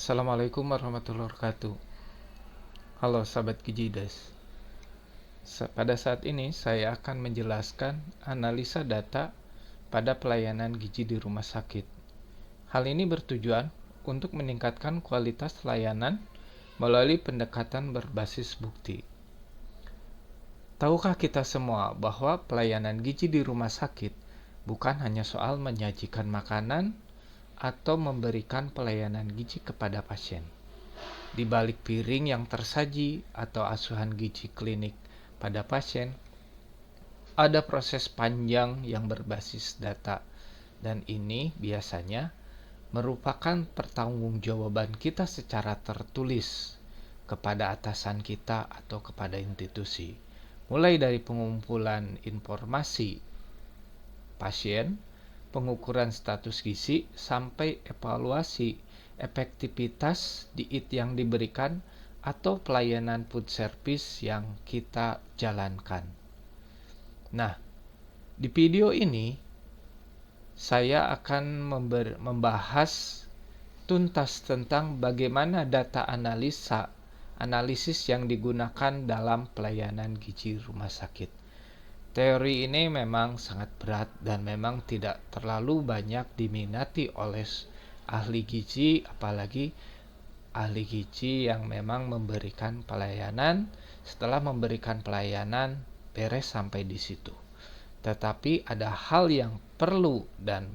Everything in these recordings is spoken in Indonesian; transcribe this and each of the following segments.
Assalamualaikum warahmatullahi wabarakatuh. Halo sahabat Gijides. Pada saat ini saya akan menjelaskan analisa data pada pelayanan gizi di rumah sakit. Hal ini bertujuan untuk meningkatkan kualitas layanan melalui pendekatan berbasis bukti. Tahukah kita semua bahwa pelayanan gizi di rumah sakit bukan hanya soal menyajikan makanan atau memberikan pelayanan gizi kepada pasien? Di balik piring yang tersaji atau asuhan gizi klinik pada pasien, ada proses panjang yang berbasis data, dan ini biasanya merupakan pertanggungjawaban kita secara tertulis kepada atasan kita atau kepada institusi, mulai dari pengumpulan informasi pasien, pengukuran status gizi, sampai evaluasi efektivitas diet yang diberikan atau pelayanan food service yang kita jalankan. Nah, di video ini saya akan membahas tuntas tentang bagaimana data analisis yang digunakan dalam pelayanan gizi rumah sakit. Teori ini memang sangat berat dan memang tidak terlalu banyak diminati oleh ahli gizi, apalagi ahli gizi yang memang memberikan pelayanan. Setelah memberikan pelayanan, beres sampai di situ. Tetapi ada hal yang perlu dan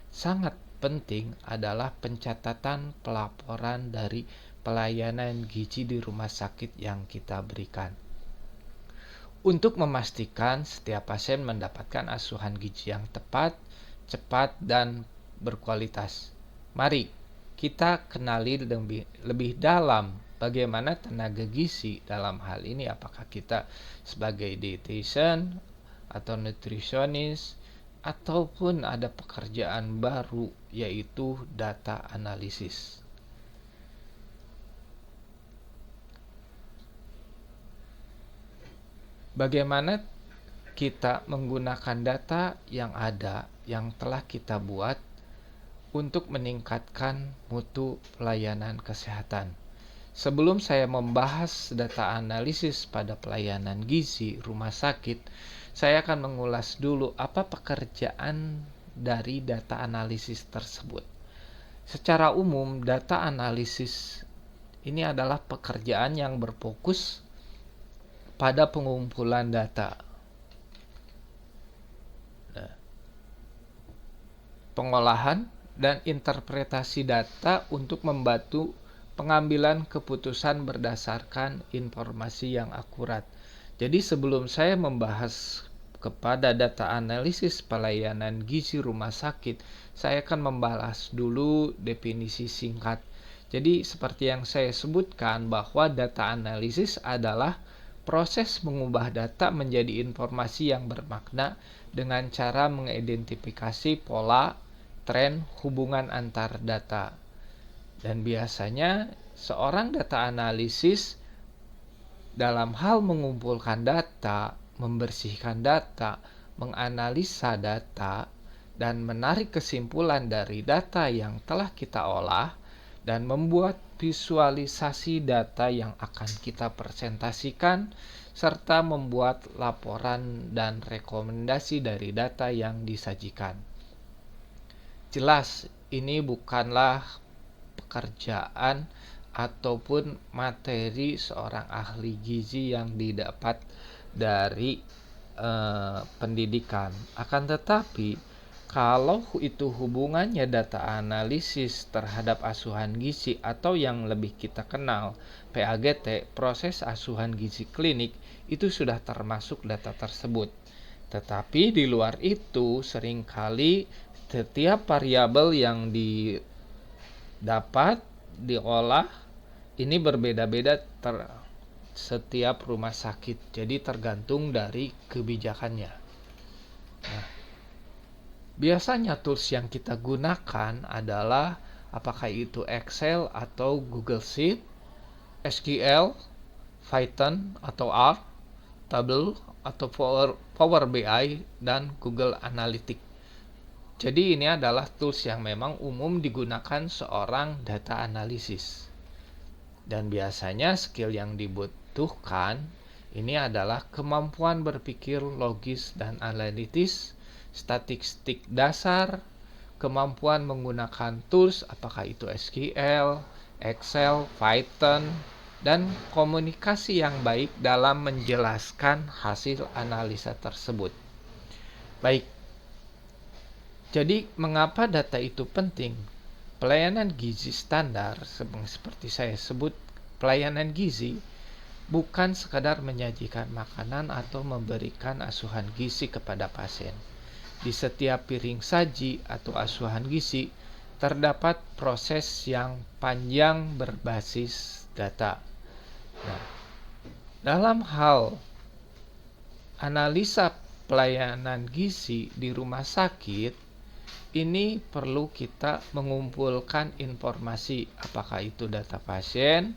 sangat penting adalah pencatatan pelaporan dari pelayanan gizi di rumah sakit yang kita berikan, untuk memastikan setiap pasien mendapatkan asuhan gizi yang tepat, cepat, dan berkualitas. Mari kita kenali lebih dalam bagaimana tenaga gizi dalam hal ini. Apakah kita sebagai dietitian atau nutrisionis, ataupun ada pekerjaan baru, yaitu data analisis. Bagaimana kita menggunakan data yang ada, yang telah kita buat untuk meningkatkan mutu pelayanan kesehatan. Sebelum saya membahas data analisis pada pelayanan gizi rumah sakit, saya akan mengulas dulu apa pekerjaan dari data analisis tersebut. Secara umum, data analisis ini adalah pekerjaan yang berfokus pada pengumpulan data, pengolahan, dan interpretasi data untuk membantu pengambilan keputusan berdasarkan informasi yang akurat. Jadi sebelum saya membahas kepada data analisis pelayanan gizi rumah sakit, saya akan membahas dulu definisi singkat. Jadi seperti yang saya sebutkan bahwa data analisis adalah proses mengubah data menjadi informasi yang bermakna dengan cara mengidentifikasi pola, tren, hubungan antar data. Dan biasanya seorang data analisis dalam hal mengumpulkan data, membersihkan data, menganalisa data, dan menarik kesimpulan dari data yang telah kita olah, dan membuat visualisasi data yang akan kita presentasikan, serta membuat laporan dan rekomendasi dari data yang disajikan. Jelas, ini bukanlah pekerjaan ataupun materi seorang ahli gizi yang didapat dari pendidikan. Akan tetapi, kalau itu hubungannya data analisis terhadap asuhan gizi atau yang lebih kita kenal PAGT, proses asuhan gizi klinik, itu sudah termasuk data tersebut. Tetapi di luar itu, seringkali setiap variabel yang didapat, diolah, ini berbeda-beda setiap rumah sakit. Jadi tergantung dari kebijakannya. Nah, biasanya tools yang kita gunakan adalah apakah itu Excel atau Google Sheet, SQL, Python atau R, Tableau atau Power BI, dan Google Analytics. Jadi ini adalah tools yang memang umum digunakan seorang data analisis. Dan biasanya skill yang dibutuhkan ini adalah kemampuan berpikir logis dan analitis, statistik dasar, kemampuan menggunakan tools apakah itu SQL, Excel, Python, dan komunikasi yang baik dalam menjelaskan hasil analisa tersebut. Baik, jadi mengapa data itu penting? Pelayanan gizi standar, seperti saya sebut, pelayanan gizi bukan sekadar menyajikan makanan atau memberikan asuhan gizi kepada pasien. Di setiap piring saji atau asuhan gizi terdapat proses yang panjang berbasis data. Nah, dalam hal analisa pelayanan gizi di rumah sakit, ini perlu kita mengumpulkan informasi apakah itu data pasien,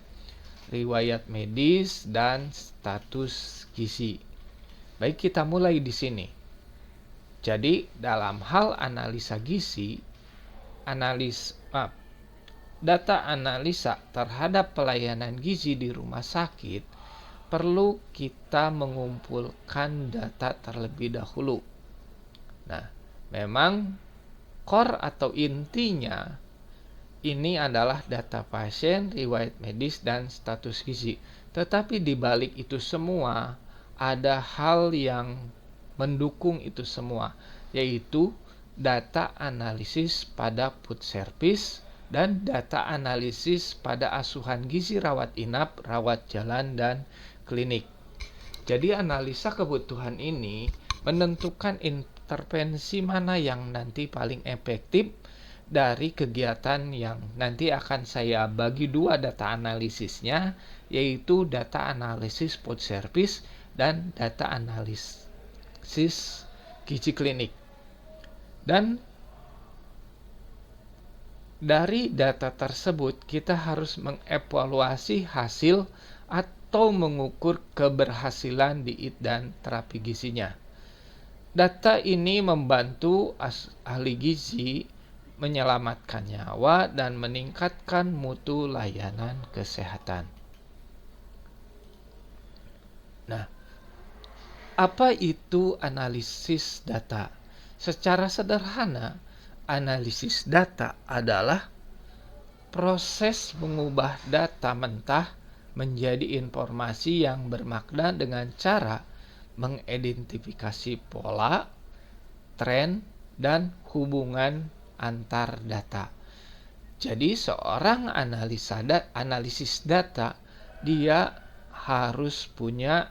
riwayat medis, dan status gizi. Baik, kita mulai di sini. Jadi, dalam hal analisa gizi, data analisa terhadap pelayanan gizi di rumah sakit perlu kita mengumpulkan data terlebih dahulu. Nah, memang core atau intinya ini adalah data pasien, riwayat medis, dan status gizi. Tetapi di balik itu semua ada hal yang mendukung itu semua, yaitu data analisis pada food service dan data analisis pada asuhan gizi rawat inap, rawat jalan, dan klinik. Jadi analisa kebutuhan ini menentukan intervensi mana yang nanti paling efektif dari kegiatan yang nanti akan saya bagi dua data analisisnya, yaitu data analisis food service dan data analisis gizi klinik. Dan dari data tersebut kita harus mengevaluasi hasil atau mengukur keberhasilan diet dan terapi gizinya. Data ini membantu ahli gizi menyelamatkan nyawa dan meningkatkan mutu layanan kesehatan. Nah, apa itu analisis data? Secara sederhana, analisis data adalah proses mengubah data mentah menjadi informasi yang bermakna dengan cara mengidentifikasi pola, tren, dan hubungan antar data. Jadi seorang analisis data, dia harus punya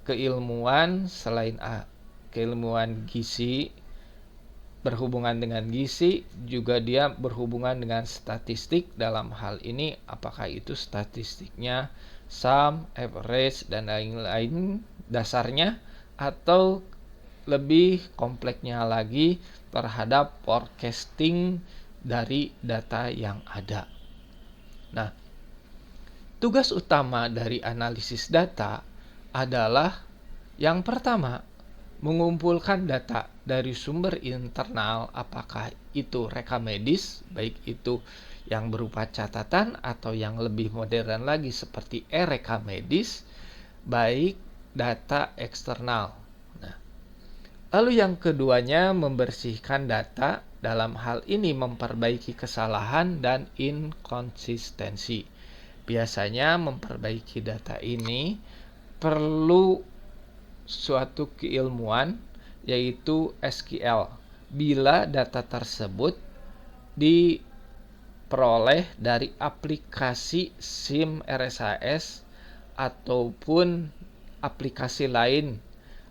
keilmuan selain keilmuan gizi, berhubungan dengan gizi, juga dia berhubungan dengan statistik. Dalam hal ini apakah itu statistiknya sum, average, dan lain-lain dasarnya, atau lebih kompleksnya lagi terhadap forecasting dari data yang ada. Nah, tugas utama dari analisis data adalah yang pertama, mengumpulkan data dari sumber internal, apakah itu rekam medis, baik itu yang berupa catatan atau yang lebih modern lagi seperti e-rekam medis, baik data eksternal. Nah, lalu yang keduanya, membersihkan data, dalam hal ini memperbaiki kesalahan dan inkonsistensi. Biasanya memperbaiki data ini perlu suatu keilmuan, yaitu SQL. Bila data tersebut diperoleh dari aplikasi SIM RSAS ataupun aplikasi lain.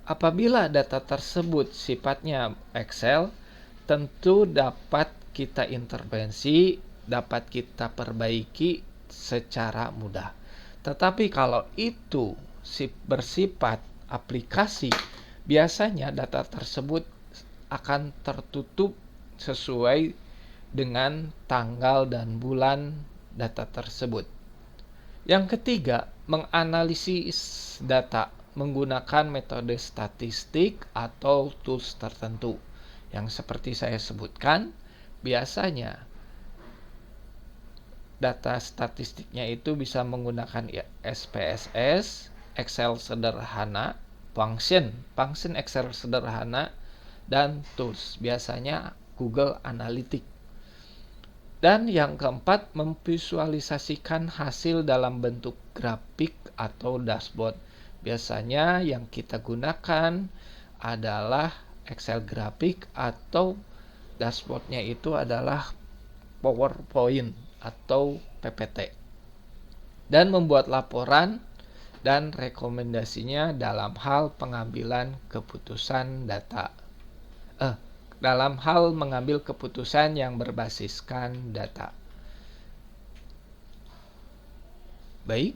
Apabila data tersebut sifatnya Excel, tentu dapat kita intervensi, dapat kita perbaiki secara mudah. Tetapi kalau itu bersifat aplikasi, biasanya data tersebut akan tertutup sesuai dengan tanggal dan bulan data tersebut. Yang ketiga, menganalisis data menggunakan metode statistik atau tools tertentu. yang seperti saya sebutkan, biasanya data statistiknya itu bisa menggunakan SPSS, Excel sederhana, function Excel sederhana, dan tools, biasanya Google Analytics. Dan yang keempat, memvisualisasikan hasil dalam bentuk grafik atau dashboard. Biasanya yang kita gunakan adalah Excel grafik atau dashboardnya itu adalah PowerPoint atau PPT. Dan membuat laporan dan rekomendasinya dalam hal pengambilan keputusan dalam hal mengambil keputusan yang berbasiskan data. Baik,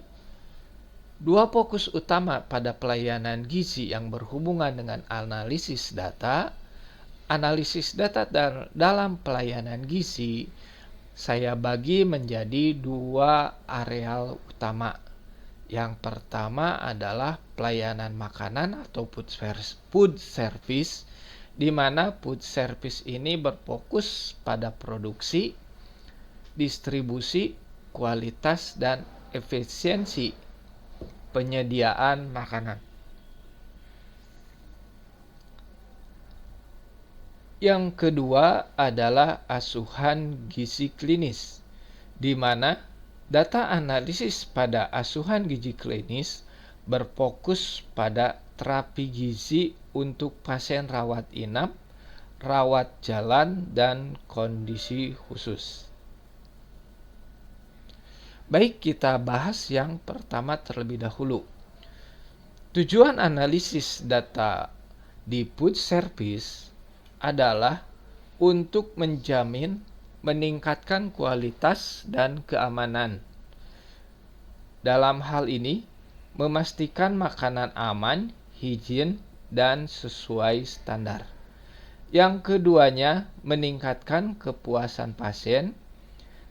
dua fokus utama pada pelayanan gizi yang berhubungan dengan analisis data dalam pelayanan gizi saya bagi menjadi dua areal utama. Yang pertama adalah pelayanan makanan atau food service, di mana food service ini berfokus pada produksi, distribusi, kualitas, dan efisiensi penyediaan makanan. Yang kedua adalah asuhan gizi klinis, di mana data analisis pada asuhan gizi klinis berfokus pada terapi gizi untuk pasien rawat inap, rawat jalan, dan kondisi khusus. Baik, kita bahas yang pertama terlebih dahulu. Tujuan analisis data di food service adalah untuk meningkatkan kualitas dan keamanan. Dalam hal ini, memastikan makanan aman, higien, dan sesuai standar. Yang keduanya, meningkatkan kepuasan pasien,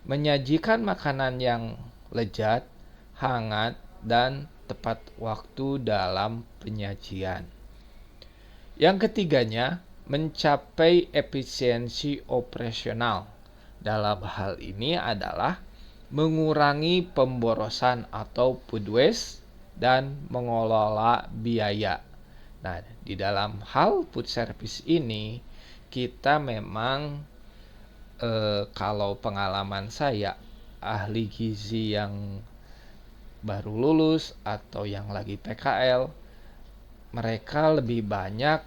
menyajikan makanan yang lezat, hangat, dan tepat waktu dalam penyajian. Yang ketiganya, mencapai efisiensi operasional. Dalam hal ini adalah mengurangi pemborosan atau food waste dan mengelola biaya. Nah, di dalam hal food service ini kita memang kalau pengalaman saya, ahli gizi yang baru lulus atau yang lagi PKL, mereka lebih banyak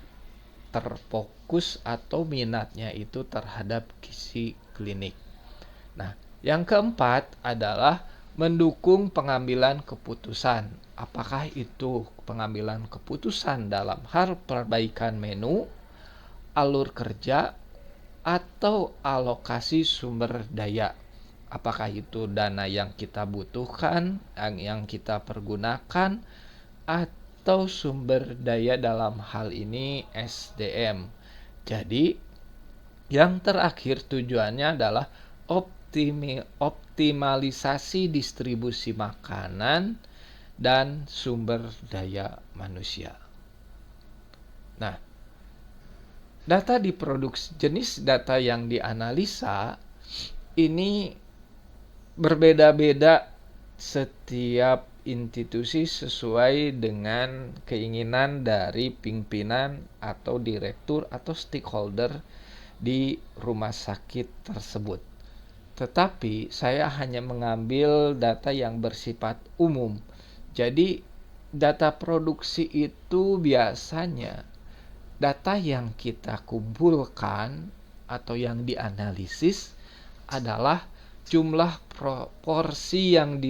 terfokus atau minatnya itu terhadap gizi klinik. Nah, yang keempat adalah mendukung pengambilan keputusan. Apakah itu pengambilan keputusan dalam hal perbaikan menu, alur kerja, atau alokasi sumber daya. Apakah itu dana yang kita butuhkan, yang kita pergunakan, atau sumber daya dalam hal ini SDM. Jadi, yang terakhir tujuannya adalah optimalisasi distribusi makanan dan sumber daya manusia. Nah, data diproduksi, jenis data yang dianalisa ini berbeda-beda setiap institusi sesuai dengan keinginan dari pimpinan atau direktur atau stakeholder di rumah sakit tersebut. Tetapi saya hanya mengambil data yang bersifat umum. Jadi data produksi itu biasanya data yang kita kumpulkan atau yang dianalisis adalah jumlah porsi yang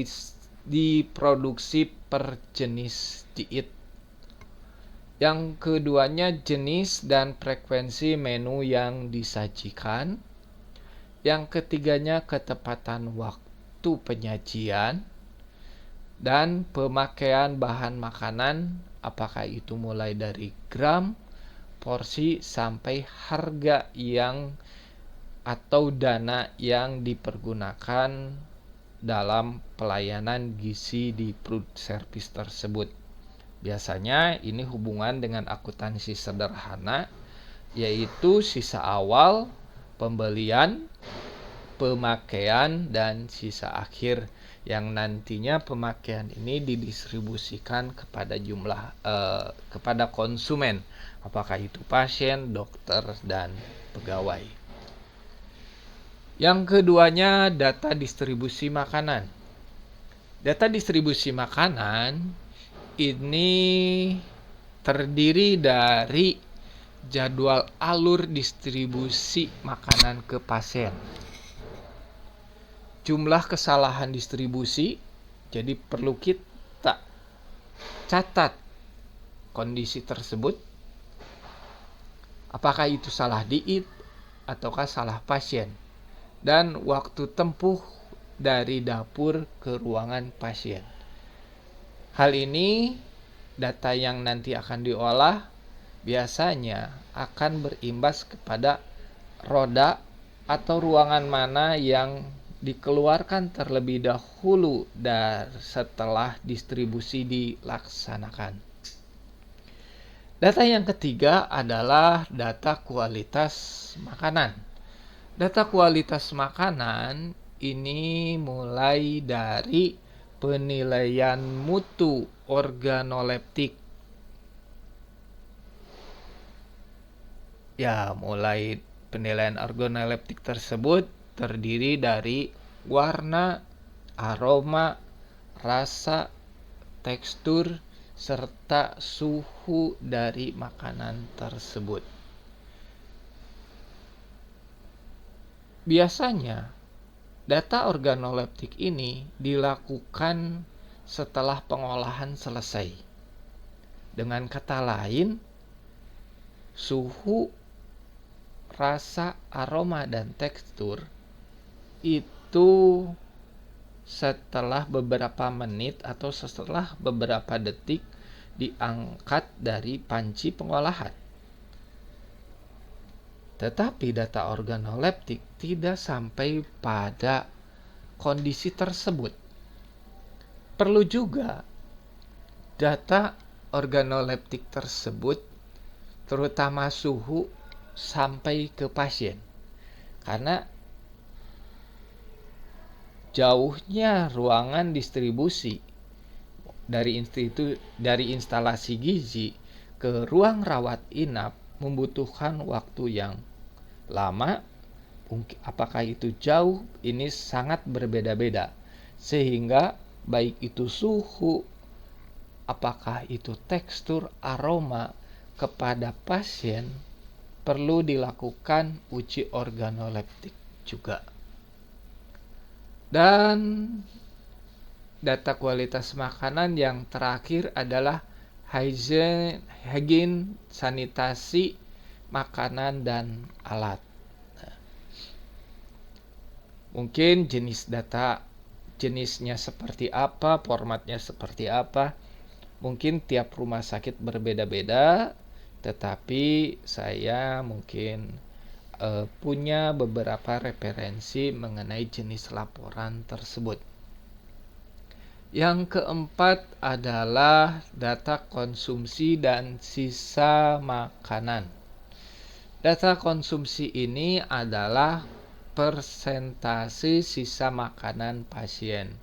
diproduksi per jenis diet. Yang keduanya jenis dan frekuensi menu yang disajikan. Yang ketiganya ketepatan waktu penyajian dan pemakaian bahan makanan, apakah itu mulai dari gram, porsi, sampai harga yang atau dana yang dipergunakan dalam pelayanan gizi di food service tersebut. Biasanya ini hubungan dengan akuntansi sederhana yaitu sisa awal, pembelian, pemakaian, dan sisa akhir, yang nantinya pemakaian ini didistribusikan kepada konsumen, apakah itu pasien, dokter, dan pegawai. Yang keduanya, data distribusi makanan. Data distribusi makanan ini terdiri dari jadwal alur distribusi makanan ke pasien, jumlah kesalahan distribusi, jadi perlu kita catat kondisi tersebut, apakah itu salah diet ataukah salah pasien, dan waktu tempuh dari dapur ke ruangan pasien. Hal ini, data yang nanti akan diolah biasanya akan berimbas kepada roda atau ruangan mana yang dikeluarkan terlebih dahulu setelah distribusi dilaksanakan. Data yang ketiga adalah data kualitas makanan. Data kualitas makanan ini mulai dari penilaian mutu organoleptik. Mulai penilaian organoleptik tersebut terdiri dari warna, aroma, rasa, tekstur, serta suhu dari makanan tersebut. Biasanya, data organoleptik ini dilakukan setelah pengolahan selesai. Dengan kata lain, suhu, rasa, aroma, dan tekstur itu setelah beberapa menit atau setelah beberapa detik diangkat dari panci pengolahan. Tetapi data organoleptik tidak sampai pada kondisi tersebut. Perlu juga data organoleptik tersebut, terutama suhu, sampai ke pasien. Karena jauhnya ruangan distribusi dari instalasi gizi ke ruang rawat inap membutuhkan waktu yang lama. Apakah itu jauh? Ini sangat berbeda-beda, sehingga baik itu suhu, apakah itu tekstur, aroma, kepada pasien perlu dilakukan uji organoleptik juga. Dan data kualitas makanan yang terakhir adalah hygiene, sanitasi makanan dan alat. Mungkin jenisnya seperti apa, formatnya seperti apa, mungkin tiap rumah sakit berbeda-beda, tetapi saya mungkin punya beberapa referensi mengenai jenis laporan tersebut. Yang keempat adalah data konsumsi dan sisa makanan. Data konsumsi ini adalah persentase sisa makanan pasien.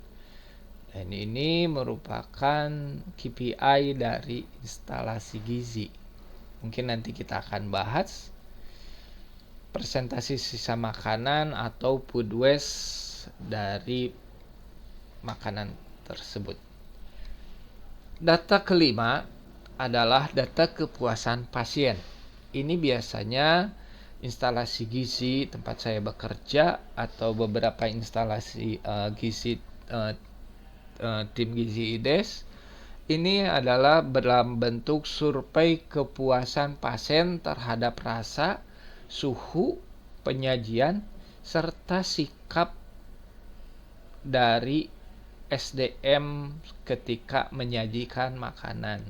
Dan ini merupakan KPI dari instalasi gizi. Mungkin nanti kita akan bahas persentase sisa makanan atau food waste dari makanan tersebut. Data kelima adalah data kepuasan pasien. Ini biasanya instalasi gizi tempat saya bekerja atau beberapa instalasi gizi tim gizi IDES ini adalah dalam bentuk survei kepuasan pasien terhadap rasa, suhu, penyajian, serta sikap dari SDM ketika menyajikan makanan.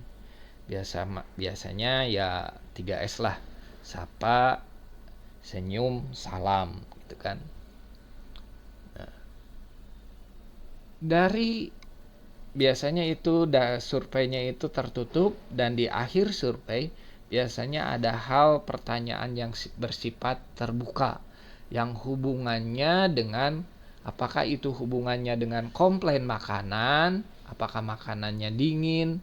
Biasanya ya 3S lah, sapa, senyum, salam, gitu kan. Nah, biasanya itu surveinya itu tertutup, dan di akhir survei biasanya ada hal pertanyaan yang bersifat terbuka, yang hubungannya dengan apakah itu hubungannya dengan komplain makanan, apakah makanannya dingin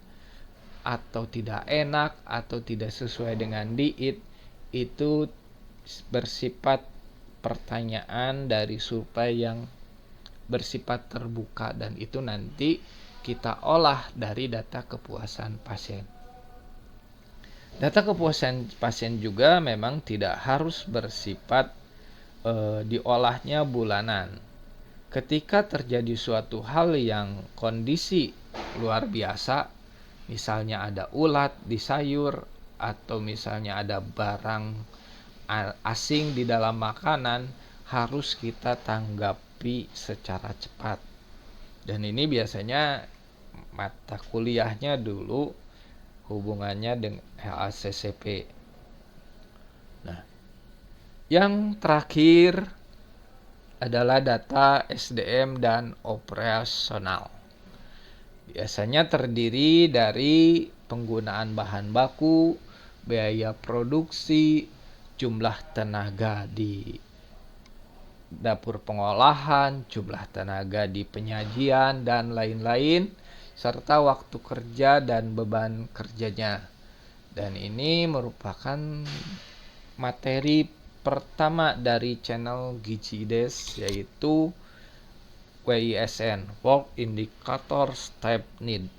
atau tidak enak atau tidak sesuai dengan diet. Itu bersifat pertanyaan dari survei yang bersifat terbuka, dan itu nanti kita olah dari data kepuasan pasien. Data kepuasan pasien juga memang tidak harus bersifat diolahnya bulanan. Ketika terjadi suatu hal yang kondisi luar biasa, misalnya ada ulat di sayur, atau misalnya ada barang asing di dalam makanan, harus kita tanggapi secara cepat. Dan ini biasanya mata kuliahnya dulu hubungannya dengan HACCP. Nah, yang terakhir adalah data SDM dan operasional. Biasanya terdiri dari penggunaan bahan baku, biaya produksi, jumlah tenaga di dapur pengolahan, jumlah tenaga di penyajian, dan lain-lain, serta waktu kerja dan beban kerjanya. Dan ini merupakan materi pertama dari channel Gizi IDES, yaitu WISN, Work Indicators Type Need,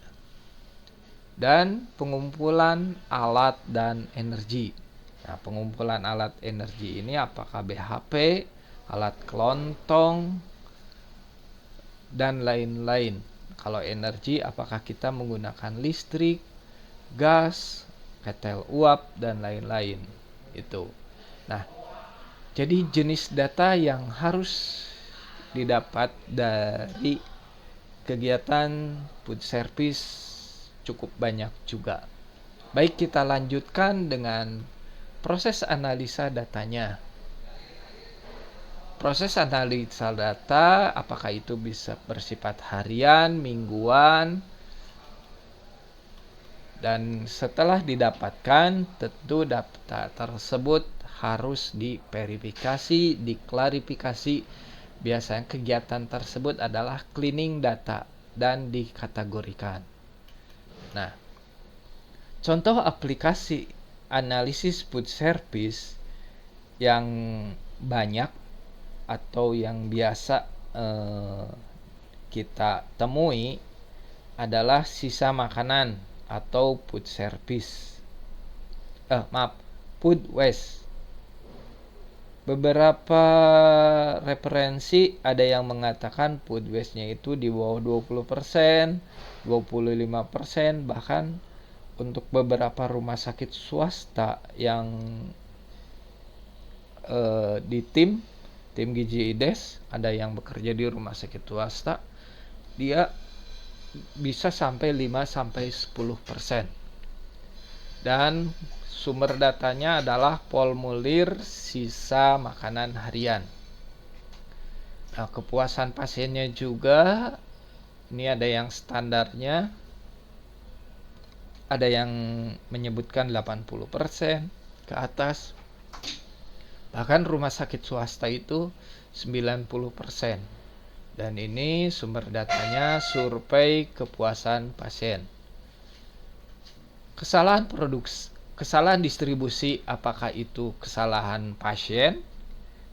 dan pengumpulan alat dan energi. Nah, pengumpulan alat energi ini apakah BHP, alat kelontong, dan lain-lain. Kalau energi, apakah kita menggunakan listrik, gas, ketel uap, dan lain-lain. Itu. Nah, jadi jenis data yang harus didapat dari kegiatan food service cukup banyak juga. Baik, kita lanjutkan dengan proses analisa datanya. Proses analisa data, apakah itu bisa bersifat harian, mingguan, dan setelah didapatkan, tentu data tersebut harus diverifikasi, diklarifikasi. Biasanya kegiatan tersebut adalah cleaning data dan dikategorikan. Nah, contoh aplikasi analisis food service yang banyak atau yang biasa kita temui adalah sisa makanan atau food service. Food waste. Beberapa referensi ada yang mengatakan food waste-nya itu di bawah 20%, 25%, bahkan untuk beberapa rumah sakit swasta yang di tim Gizi IDES, ada yang bekerja di rumah sakit swasta, dia bisa sampai 5-10%. Dan sumber datanya adalah formulir sisa makanan harian. Nah, kepuasan pasiennya juga, ini ada yang standarnya, ada yang menyebutkan 80% ke atas. Bahkan rumah sakit swasta itu 90%. Dan ini sumber datanya survei kepuasan pasien. Kesalahan distribusi, apakah itu kesalahan pasien?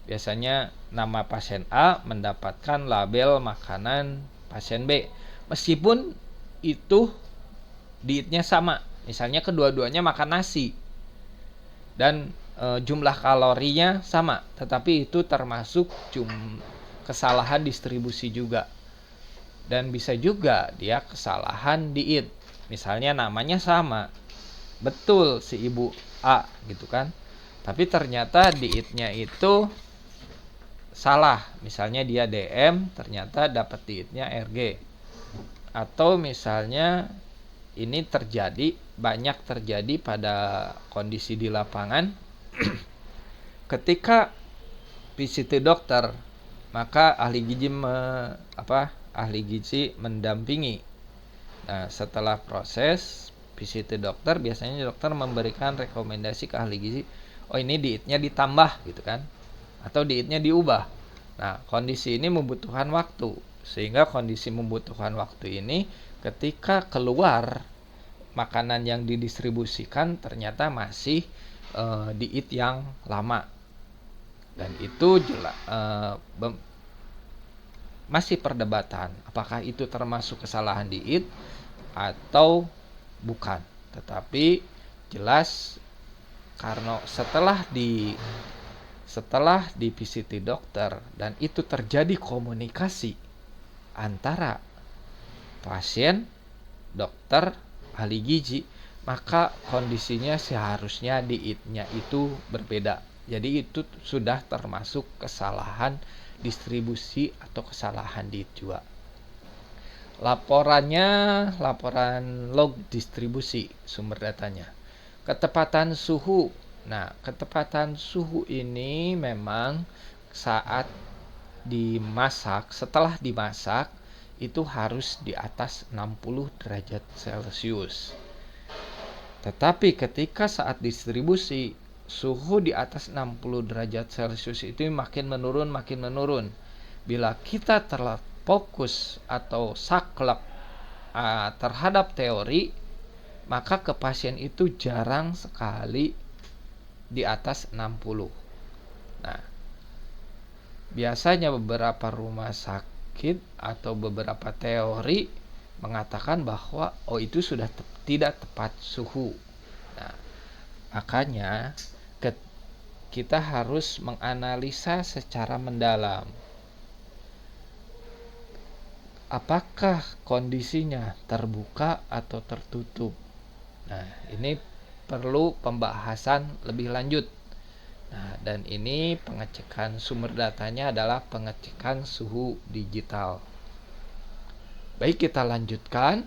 Biasanya nama pasien A mendapatkan label makanan pasien B, meskipun itu dietnya sama. Misalnya kedua-duanya makan nasi dan jumlah kalorinya sama, tetapi itu termasuk kesalahan distribusi juga. Dan bisa juga dia kesalahan diet. Misalnya namanya sama, betul si ibu A gitu kan, tapi ternyata dietnya itu salah. Misalnya dia DM, ternyata dapat dietnya RG. Atau misalnya ini banyak terjadi pada kondisi di lapangan. Ketika visit dokter, maka ahli gizi mendampingi. Nah, setelah proses visit dokter, biasanya dokter memberikan rekomendasi ke ahli gizi, oh ini dietnya ditambah gitu kan, atau dietnya diubah. Nah, kondisi ini membutuhkan waktu, sehingga kondisi membutuhkan waktu ini ketika keluar makanan yang didistribusikan ternyata masih diet yang lama, dan itu masih perdebatan apakah itu termasuk kesalahan diet atau bukan. Tetapi jelas karena setelah di VCT dokter dan itu terjadi komunikasi antara pasien, dokter, ahli gizi, maka kondisinya seharusnya dietnya itu berbeda. Jadi itu sudah termasuk kesalahan distribusi atau kesalahan diet juga. Laporan log distribusi sumber datanya. Ketepatan suhu. Nah, ketepatan suhu ini memang saat dimasak, setelah dimasak itu harus di atas 60 derajat Celcius. Tetapi ketika saat distribusi, suhu di atas 60 derajat Celcius itu makin menurun. Bila kita terfokus atau saklek terhadap teori, maka ke pasien itu jarang sekali di atas 60. Nah, biasanya beberapa rumah sakit atau beberapa teori mengatakan bahwa itu sudah tidak tepat suhu. Nah, makanya kita harus menganalisa secara mendalam. Apakah kondisinya terbuka atau tertutup? Nah, ini perlu pembahasan lebih lanjut. Nah, dan ini pengecekan sumber datanya adalah pengecekan suhu digital. Baik, kita lanjutkan.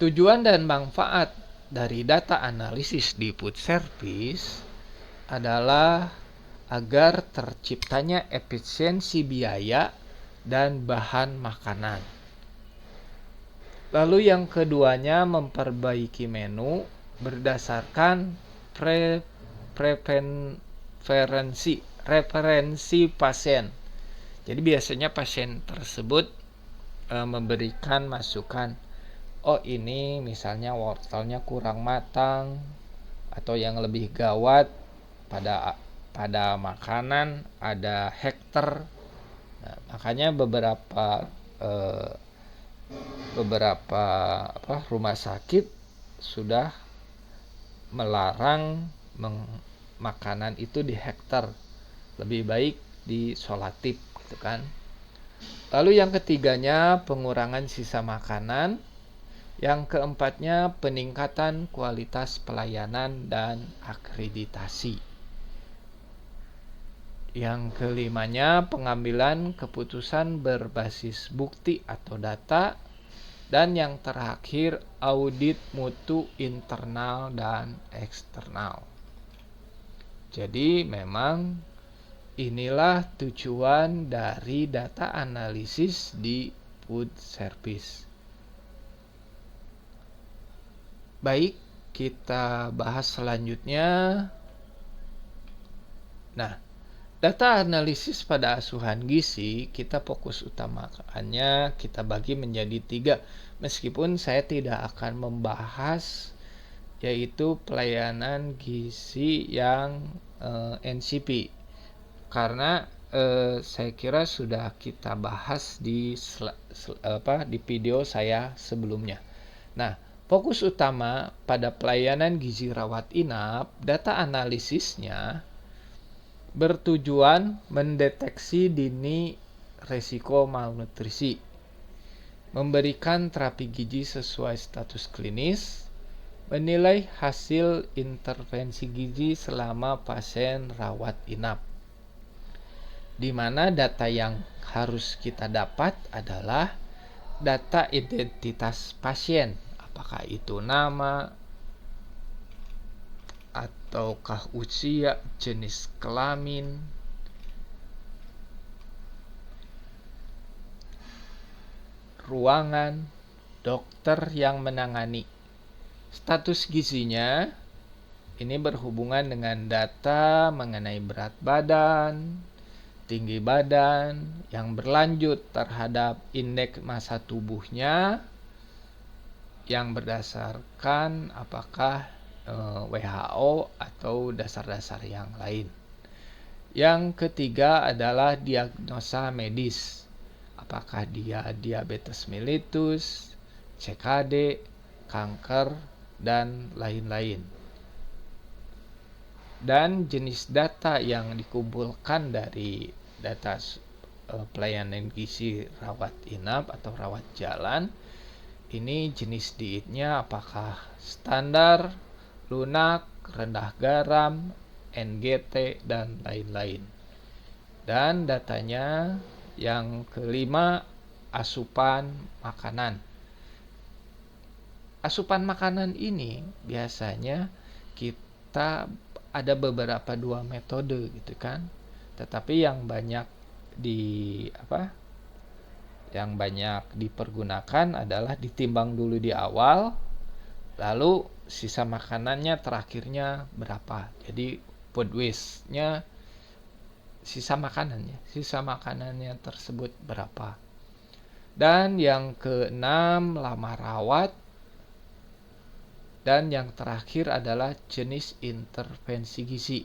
Tujuan dan manfaat dari data analisis di food service adalah agar terciptanya efisiensi biaya dan bahan makanan. Lalu yang keduanya, memperbaiki menu berdasarkan referensi pasien. Jadi biasanya pasien tersebut memberikan masukan, oh ini misalnya wortelnya kurang matang, atau yang lebih gawat pada makanan ada hektar. Nah, makanya beberapa rumah sakit sudah melarang makanan itu di hektar, lebih baik di solatif gitu kan. Lalu yang ketiganya, pengurangan sisa makanan. Yang keempatnya, peningkatan kualitas pelayanan dan akreditasi. Yang kelimanya, pengambilan keputusan berbasis bukti atau data. Dan yang terakhir, audit mutu internal dan eksternal. Jadi memang inilah tujuan dari data analisis di food service. Baik, kita bahas selanjutnya. Nah, data analisis pada asuhan gizi kita fokus utamakannya kita bagi menjadi 3, meskipun saya tidak akan membahas yaitu pelayanan gizi yang NCP, karena saya kira sudah kita bahas di video saya sebelumnya. Nah, fokus utama pada pelayanan gizi rawat inap, data analisisnya bertujuan mendeteksi dini resiko malnutrisi, memberikan terapi gizi sesuai status klinis, menilai hasil intervensi gizi selama pasien rawat inap. Di mana data yang harus kita dapat adalah data identitas pasien, apakah itu nama, ataukah usia, jenis kelamin, ruangan, dokter yang menangani. Status gizinya ini berhubungan dengan data mengenai berat badan, tinggi badan, yang berlanjut terhadap indeks massa tubuhnya yang berdasarkan apakah WHO atau dasar-dasar yang lain. Yang ketiga adalah diagnosa medis. Apakah dia diabetes mellitus, CKD, kanker, dan lain-lain. Dan jenis data yang dikumpulkan dari data pelayanan gizi rawat inap atau rawat jalan, ini jenis dietnya apakah standar, lunak, rendah garam, NGT, dan lain-lain. Dan datanya yang kelima, asupan makanan. Asupan makanan ini biasanya kita ada beberapa dua metode gitu kan. Tetapi yang banyak dipergunakan adalah ditimbang dulu di awal, lalu sisa makanannya terakhirnya berapa. Jadi food waste-nya sisa makanannya tersebut berapa. Dan yang keenam, lama rawat. Dan yang terakhir adalah jenis intervensi gizi.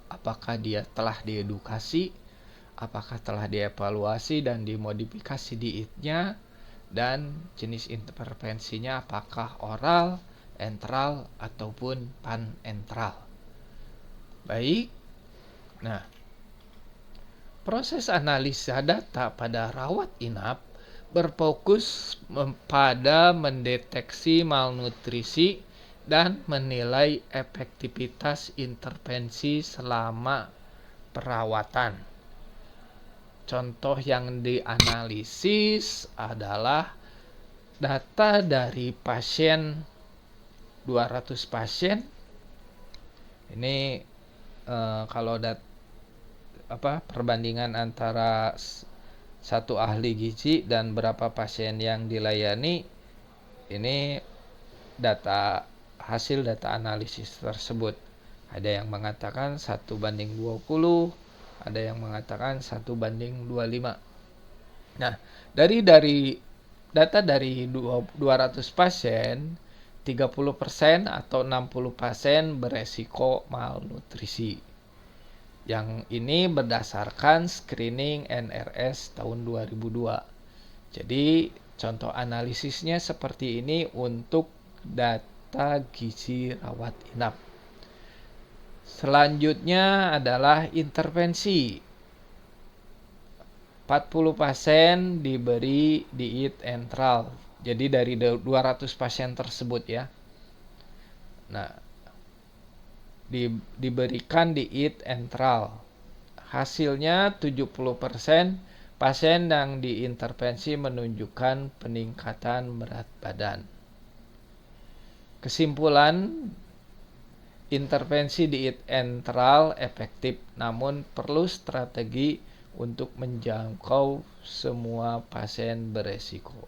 Apakah dia telah diedukasi, apakah telah dievaluasi dan dimodifikasi dietnya, dan jenis intervensinya apakah oral, enteral, ataupun panentral. Baik, nah, proses analisa data pada rawat inap berfokus pada mendeteksi malnutrisi dan menilai efektivitas intervensi selama perawatan. Contoh yang dianalisis adalah data dari pasien 200 pasien. Ini kalau perbandingan antara satu ahli gizi dan berapa pasien yang dilayani, ini hasil data analisis tersebut. Ada yang mengatakan 1:20, ada yang mengatakan 1:25. Nah, dari data dari 200 pasien, 30% atau 60% beresiko malnutrisi. Yang ini berdasarkan screening NRS tahun 2002. Jadi contoh analisisnya seperti ini untuk data gizi rawat inap. Selanjutnya adalah intervensi. 40 pasien diberi diet enteral. Jadi dari 200 pasien tersebut ya. Nah, diberikan diet enteral. Hasilnya 70% pasien yang diintervensi menunjukkan peningkatan berat badan. Kesimpulan, intervensi diet enteral efektif, namun perlu strategi untuk menjangkau semua pasien beresiko.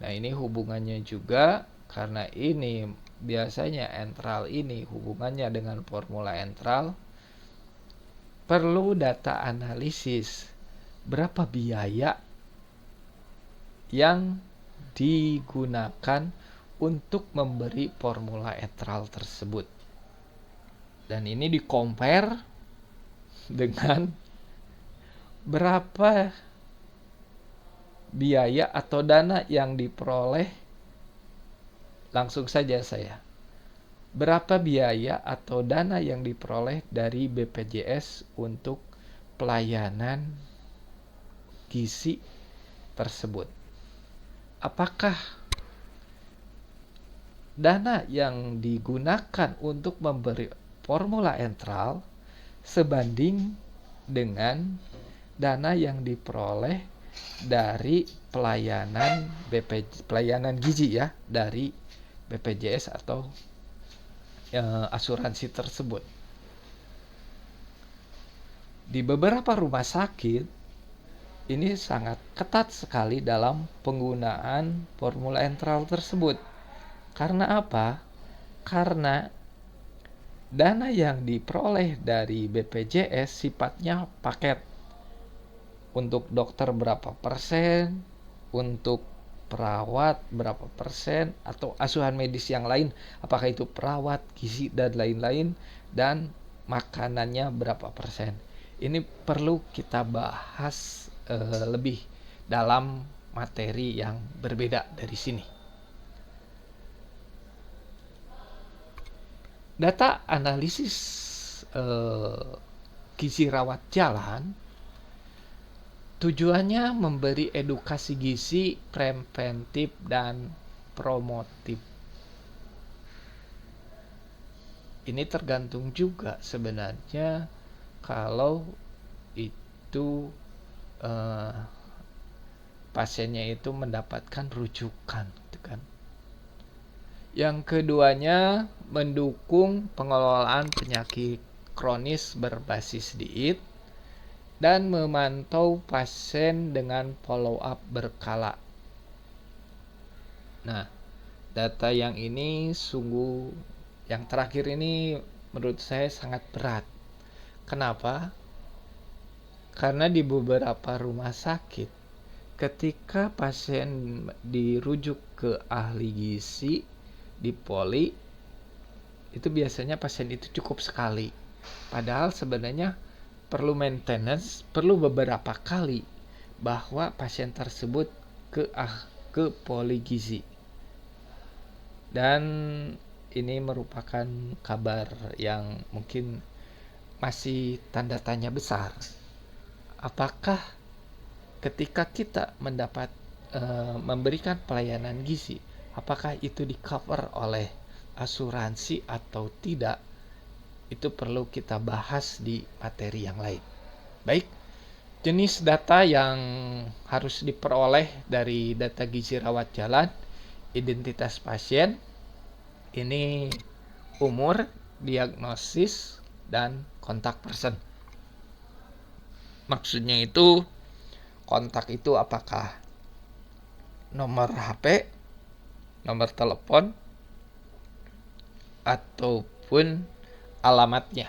Nah, ini hubungannya juga karena ini biasanya enteral ini hubungannya dengan formula enteral, perlu data analisis berapa biaya yang digunakan untuk memberi formula enteral tersebut. Dan ini di-compare dengan berapa biaya atau dana yang diperoleh. Langsung saja berapa biaya atau dana yang diperoleh dari BPJS untuk pelayanan gizi tersebut? Apakah dana yang digunakan untuk memberi formula enteral sebanding dengan dana yang diperoleh dari pelayanan gizi ya, dari BPJS atau asuransi tersebut. Di beberapa rumah sakit, ini sangat ketat sekali dalam penggunaan formula entral tersebut. Karena apa? Karena dana yang diperoleh dari BPJS sifatnya paket. Untuk dokter berapa persen, untuk perawat berapa persen, atau asuhan medis yang lain, apakah itu perawat, gizi, dan lain-lain, dan makanannya berapa persen. Ini perlu kita bahas lebih dalam materi yang berbeda dari sini. Data analisis gizi rawat jalan tujuannya memberi edukasi gizi preventif dan promotif. Ini tergantung juga sebenarnya kalau itu pasiennya itu mendapatkan rujukan, gitu kan. Yang keduanya mendukung pengelolaan penyakit kronis berbasis diet dan memantau pasien dengan follow up berkala. Nah, data yang ini yang terakhir ini menurut saya sangat berat. Kenapa? Karena di beberapa rumah sakit, ketika pasien dirujuk ke ahli gizi di poli, itu biasanya pasien itu cukup sekali. Padahal sebenarnya perlu maintenance, perlu beberapa kali bahwa pasien tersebut ke poli gizi. Dan ini merupakan kabar yang mungkin masih tanda tanya besar. Apakah ketika kita memberikan pelayanan gizi, apakah itu di cover oleh asuransi atau tidak? Itu perlu kita bahas di materi yang lain. Baik, jenis data yang harus diperoleh dari data gizi rawat jalan: identitas pasien, ini umur, diagnosis, dan kontak person. Maksudnya itu, kontak itu apakah nomor HP, nomor telepon, ataupun alamatnya.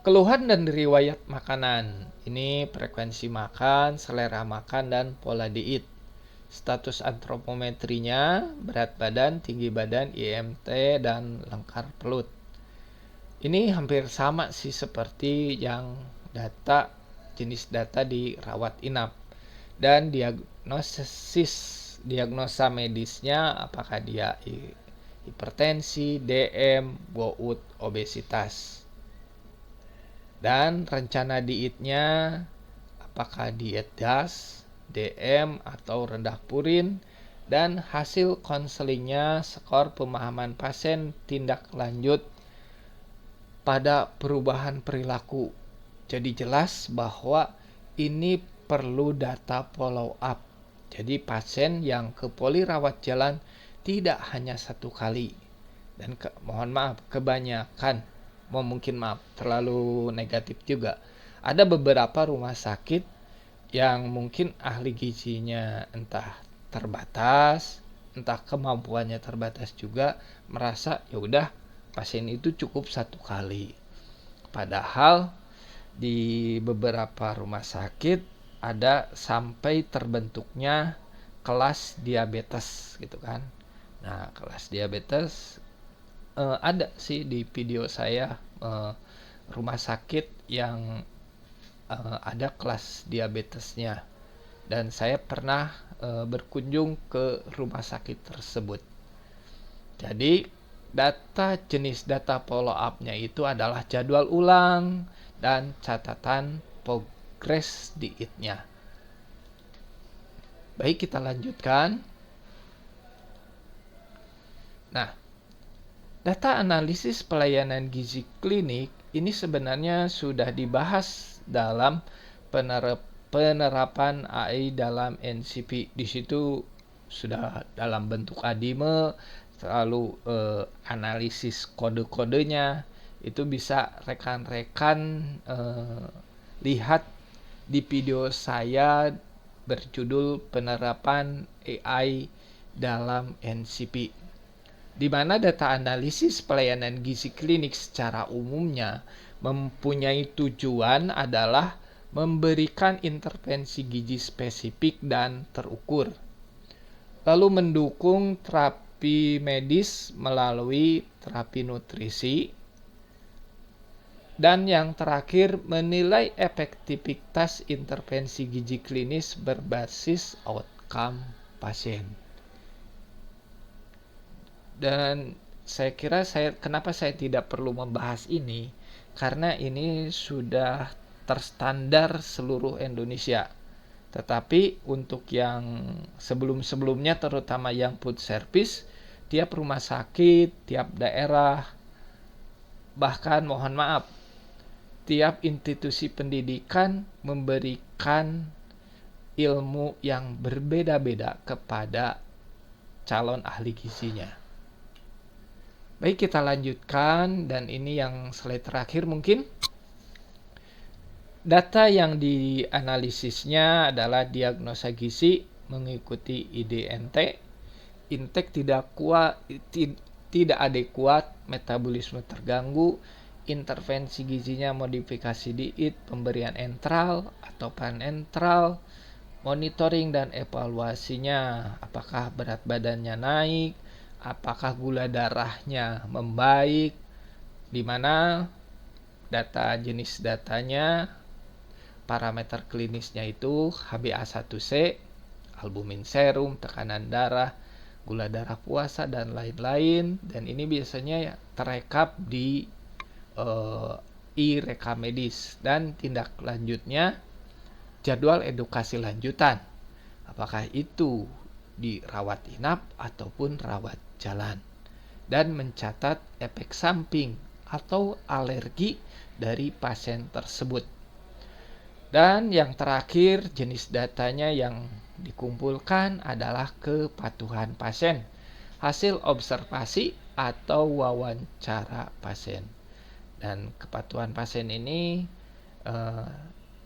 Keluhan dan riwayat makanan, ini frekuensi makan, selera makan, dan pola diet. Status antropometrinya, berat badan, tinggi badan, IMT, dan lengkar perut. Ini hampir sama sih seperti yang jenis data di rawat inap. Dan diagnosa medisnya, apakah dia hipertensi, DM, gout, obesitas. Dan rencana dietnya, apakah diet DAS, DM, atau rendah purin. Dan hasil konselingnya, skor pemahaman pasien, tindak lanjut pada perubahan perilaku. Jadi jelas bahwa ini perlu data follow up. Jadi pasien yang ke poli rawat jalan tidak hanya satu kali. Dan kebanyakan, terlalu negatif juga. Ada beberapa rumah sakit yang mungkin ahli gizinya entah terbatas, entah kemampuannya terbatas juga, merasa ya udah pasien itu cukup satu kali. Padahal di beberapa rumah sakit ada sampai terbentuknya kelas diabetes, gitu kan. Nah, kelas diabetes ada sih di video saya, rumah sakit yang ada kelas diabetesnya, dan saya pernah berkunjung ke rumah sakit tersebut. Jadi jenis data follow up-nya itu adalah jadwal ulang dan catatan progres dietnya. Baik, kita lanjutkan. Nah, data analisis pelayanan gizi klinik ini sebenarnya sudah dibahas dalam penerapan AI dalam NCP. Di situ sudah dalam bentuk ADIME, lalu analisis kode-kodenya. Itu bisa rekan-rekan lihat di video saya berjudul Penerapan AI dalam NCP, di mana data analisis pelayanan gizi klinik secara umumnya mempunyai tujuan adalah memberikan intervensi gizi spesifik dan terukur, lalu mendukung terapi medis melalui terapi nutrisi, dan yang terakhir menilai efektivitas intervensi gizi klinis berbasis outcome pasien. Dan saya kira kenapa saya tidak perlu membahas ini, karena ini sudah terstandar seluruh Indonesia. Tetapi untuk yang sebelum-sebelumnya, terutama yang food service, tiap rumah sakit, tiap daerah, bahkan mohon maaf, tiap institusi pendidikan memberikan ilmu yang berbeda-beda kepada calon ahli gizinya. Baik, kita lanjutkan, dan ini yang slide terakhir mungkin. Data yang dianalisisnya adalah diagnosa gizi mengikuti IDNT, intake tidak adekuat, metabolisme terganggu, intervensi gizinya modifikasi diet, pemberian entral atau panentral, monitoring dan evaluasinya, apakah berat badannya naik, apakah gula darahnya membaik, di mana jenis datanya, parameter klinisnya itu HbA1c, albumin serum, tekanan darah, gula darah puasa, dan lain-lain. Dan ini biasanya terekap di e-rekam medis. Dan tindak lanjutnya jadwal edukasi lanjutan, apakah itu di rawat inap ataupun rawat jalan, dan mencatat efek samping atau alergi dari pasien tersebut. Dan yang terakhir, jenis datanya yang dikumpulkan adalah kepatuhan pasien, hasil observasi atau wawancara pasien. Dan kepatuhan pasien ini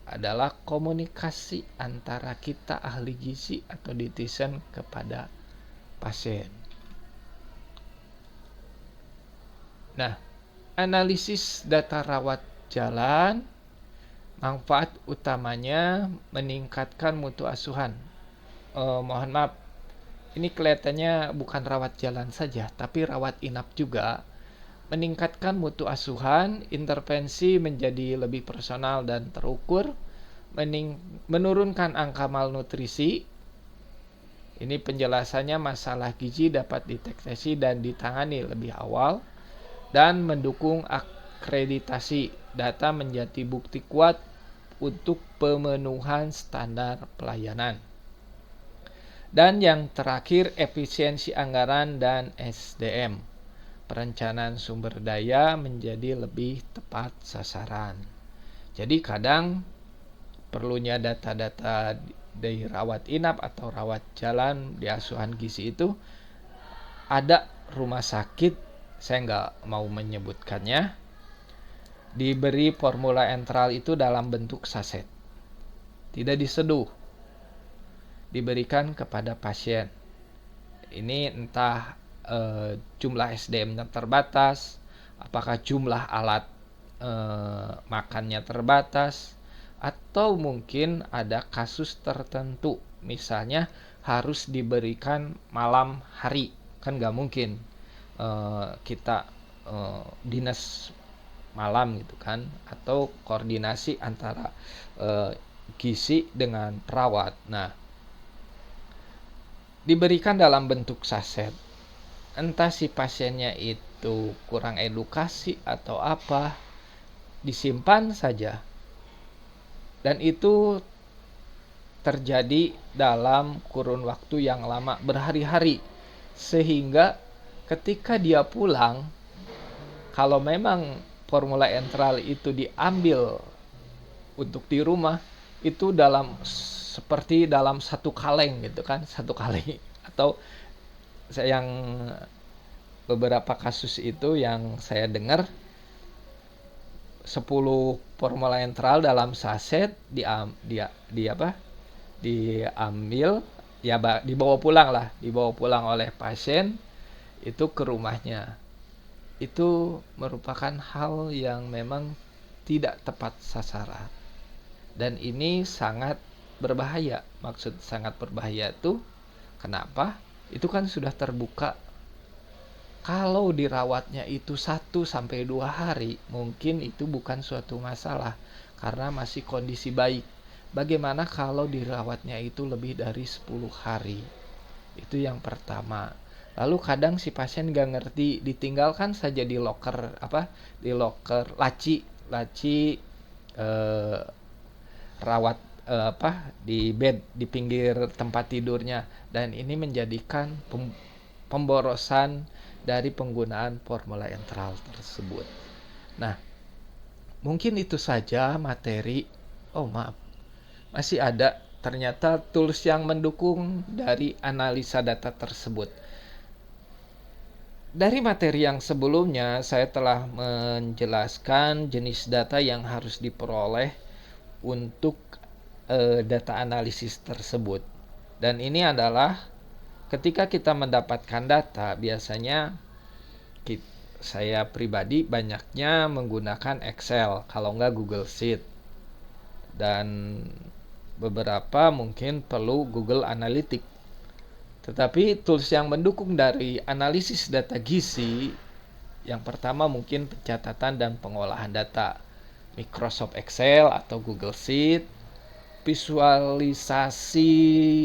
adalah komunikasi antara kita ahli gizi atau dietitian kepada pasien. Nah, analisis data rawat jalan, manfaat utamanya meningkatkan mutu asuhan. Mohon maaf, ini kelihatannya bukan rawat jalan saja, tapi rawat inap juga. Meningkatkan mutu asuhan, intervensi menjadi lebih personal dan terukur, menurunkan angka malnutrisi. Ini penjelasannya, masalah gizi dapat dideteksi dan ditangani lebih awal, dan mendukung akreditasi. Data menjadi bukti kuat untuk pemenuhan standar pelayanan. Dan yang terakhir, efisiensi anggaran dan SDM. Perencanaan sumber daya menjadi lebih tepat sasaran. Jadi kadang perlunya data-data dari rawat inap atau rawat jalan di asuhan gizi itu, ada rumah sakit, saya nggak mau menyebutkannya, diberi formula entral itu dalam bentuk saset, tidak diseduh, diberikan kepada pasien. Ini entah jumlah SDM-nya terbatas, apakah jumlah alat makannya terbatas, atau mungkin ada kasus tertentu, misalnya harus diberikan malam hari, kan nggak mungkin kita dinas malam gitu kan, atau koordinasi antara gizi dengan perawat. Nah, diberikan dalam bentuk saset. Entah si pasiennya itu kurang edukasi atau apa, disimpan saja. Dan itu terjadi dalam kurun waktu yang lama, berhari-hari. Sehingga ketika dia pulang, kalau memang formula entral itu diambil untuk di rumah, itu seperti dalam satu kaleng gitu kan, satu kaleng. Atau yang beberapa kasus itu yang saya dengar, 10 formula enteral dalam saset diambil, ya dibawa pulang oleh pasien itu ke rumahnya. Itu merupakan hal yang memang tidak tepat sasaran. Dan ini sangat berbahaya. Maksud sangat berbahaya itu kenapa? Itu kan sudah terbuka. Kalau dirawatnya itu 1-2 hari, mungkin itu bukan suatu masalah karena masih kondisi baik. Bagaimana kalau dirawatnya itu lebih dari 10 hari? Itu yang pertama. Lalu kadang si pasien gak ngerti, ditinggalkan saja di loker laci rawat di bed di pinggir tempat tidurnya, dan ini menjadikan pemborosan dari penggunaan formula enteral tersebut. Nah, mungkin itu saja materi. Oh maaf, masih ada ternyata tools yang mendukung dari analisa data tersebut. Dari materi yang sebelumnya, saya telah menjelaskan jenis data yang harus diperoleh untuk data analisis tersebut. Dan ini adalah ketika kita mendapatkan data, biasanya saya pribadi banyaknya menggunakan Excel, kalau enggak Google Sheet. Dan beberapa mungkin perlu Google Analytics. Tetapi tools yang mendukung dari analisis data gizi, yang pertama mungkin pencatatan dan pengolahan data, Microsoft Excel atau Google Sheet, visualisasi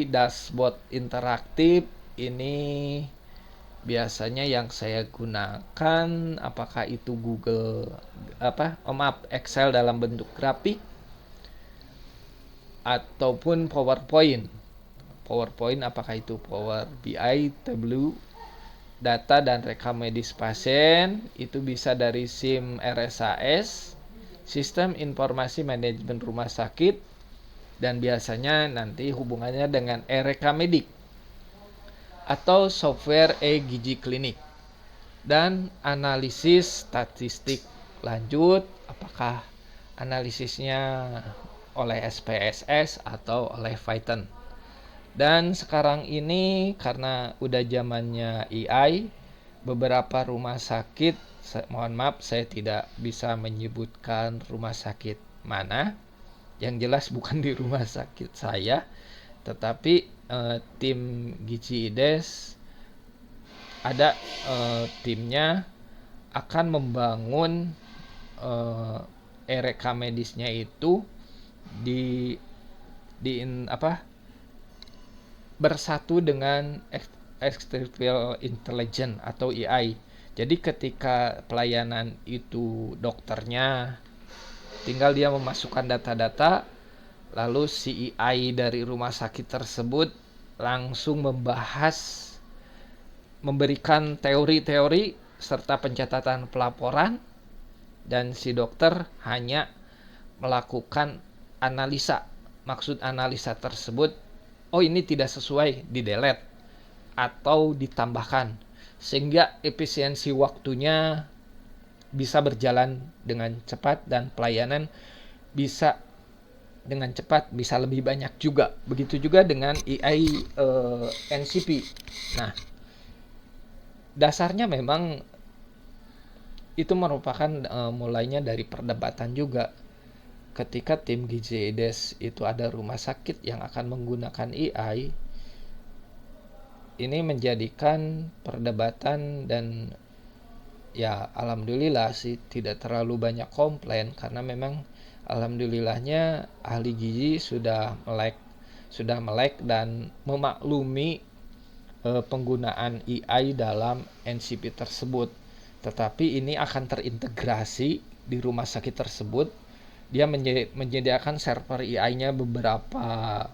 dashboard interaktif. Ini biasanya yang saya gunakan, apakah itu Excel dalam bentuk grafik ataupun PowerPoint, apakah itu Power BI, Tableau. Data dan rekam medis pasien itu bisa dari SIM RSAS, Sistem Informasi Manajemen Rumah Sakit, dan biasanya nanti hubungannya dengan e-Rekamedik atau software e-Gizi Klinik. Dan analisis statistik lanjut, apakah analisisnya oleh SPSS atau oleh Python. Dan sekarang ini karena udah zamannya AI, beberapa rumah sakit, mohon maaf saya tidak bisa menyebutkan rumah sakit mana, yang jelas bukan di rumah sakit saya, tetapi tim Gizi IDES ada timnya akan membangun e-rekam medisnya itu bersatu dengan artificial intelligence atau AI. Jadi ketika pelayanan itu dokternya tinggal dia memasukkan data-data, lalu si AI dari rumah sakit tersebut langsung memberikan teori-teori serta pencatatan pelaporan, dan si dokter hanya melakukan analisa. Maksud analisa tersebut, oh ini tidak sesuai, di-delete atau ditambahkan, sehingga efisiensi waktunya bisa berjalan dengan cepat dan pelayanan bisa dengan cepat, bisa lebih banyak juga. Begitu juga dengan AI NCP. Nah, dasarnya memang itu merupakan mulainya dari perdebatan juga. Ketika tim Gizi IDES itu ada rumah sakit yang akan menggunakan AI, ini menjadikan perdebatan, dan ya alhamdulillah sih tidak terlalu banyak komplain, karena memang alhamdulillahnya ahli gizi sudah melek dan memaklumi penggunaan AI dalam NCP tersebut. Tetapi ini akan terintegrasi di rumah sakit tersebut. Dia menyediakan server AI-nya beberapa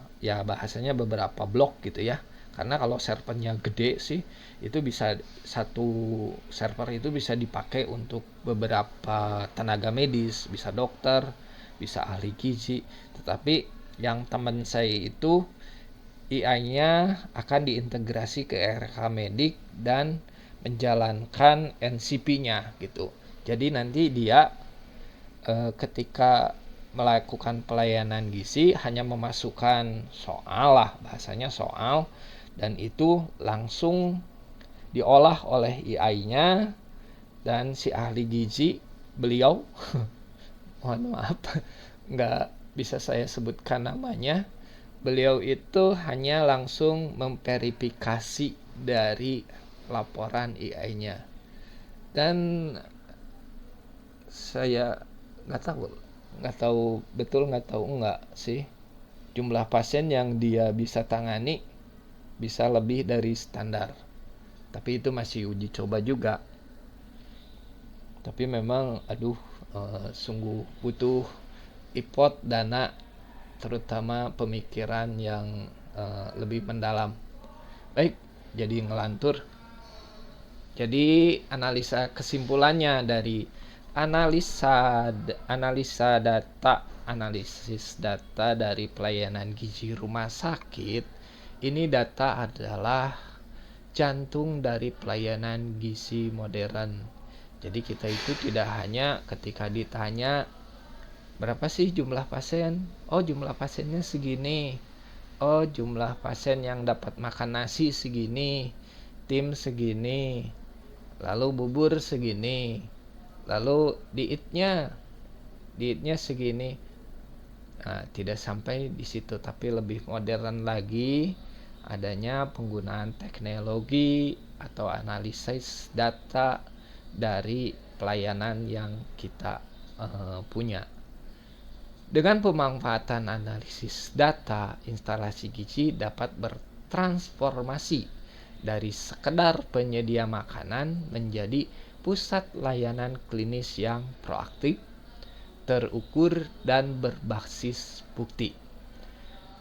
blok gitu ya. Karena kalau servernya gede sih, itu bisa satu server itu bisa dipakai untuk beberapa tenaga medis, bisa dokter, bisa ahli gizi. Tetapi yang teman saya itu AI-nya akan diintegrasi ke e-Rekamedik dan menjalankan NCP-nya gitu. Jadi nanti dia ketika melakukan pelayanan gizi hanya memasukkan soal lah, bahasanya soal, dan itu langsung diolah oleh AI-nya, dan si ahli gizi beliau mohon maaf nggak bisa saya sebutkan namanya, beliau itu hanya langsung memverifikasi dari laporan AI-nya. Dan saya nggak tahu betul, nggak tahu enggak sih, jumlah pasien yang dia bisa tangani bisa lebih dari standar, tapi itu masih uji coba juga. Tapi memang sungguh butuh effort, dana, terutama pemikiran yang lebih mendalam. Baik, jadi ngelantur. Jadi analisa kesimpulannya dari analisis data dari pelayanan gizi rumah sakit, ini data adalah jantung dari pelayanan gizi modern. Jadi kita itu tidak hanya ketika ditanya berapa sih jumlah pasien, oh jumlah pasiennya segini, oh jumlah pasien yang dapat makan nasi segini, tim segini, lalu bubur segini, lalu dietnya segini. Nah, tidak sampai di situ, tapi lebih modern lagi, adanya penggunaan teknologi atau analisis data dari pelayanan yang kita punya. Dengan pemanfaatan analisis data, instalasi gizi dapat bertransformasi dari sekedar penyedia makanan menjadi pusat layanan klinis yang proaktif, terukur, dan berbasis bukti.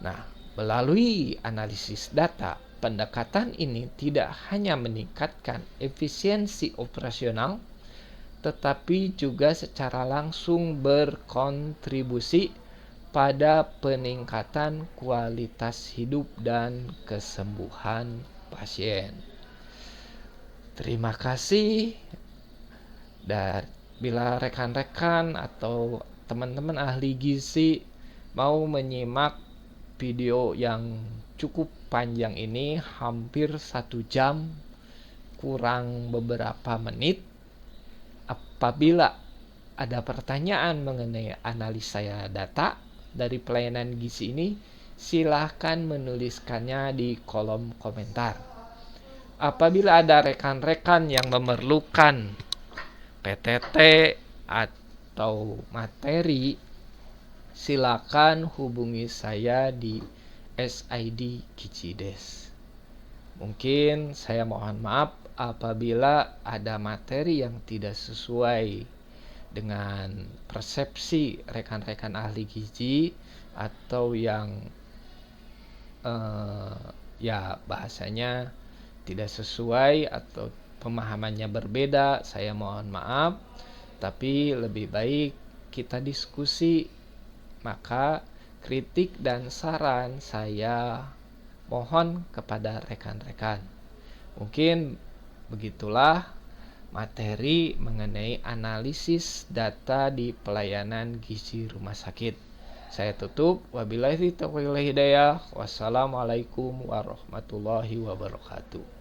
Nah, melalui analisis data, pendekatan ini tidak hanya meningkatkan efisiensi operasional, tetapi juga secara langsung berkontribusi pada peningkatan kualitas hidup dan kesembuhan pasien. Terima kasih. Dan bila rekan-rekan atau teman-teman ahli gizi mau menyimak video yang cukup panjang ini, hampir 1 jam kurang beberapa menit, apabila ada pertanyaan mengenai analisa data dari pelayanan gizi ini, silahkan menuliskannya di kolom komentar. Apabila ada rekan-rekan yang memerlukan PTT atau materi, silakan hubungi saya di SID Gizides. Mungkin saya mohon maaf apabila ada materi yang tidak sesuai dengan persepsi rekan-rekan ahli gizi, atau yang bahasanya tidak sesuai atau pemahamannya berbeda, saya mohon maaf. Tapi lebih baik kita diskusi, maka kritik dan saran saya mohon kepada rekan-rekan. Mungkin begitulah materi mengenai analisis data di pelayanan gizi rumah sakit. Saya tutup. Wabillahi taufiq wal hidayah. Wassalamualaikum warahmatullahi wabarakatuh.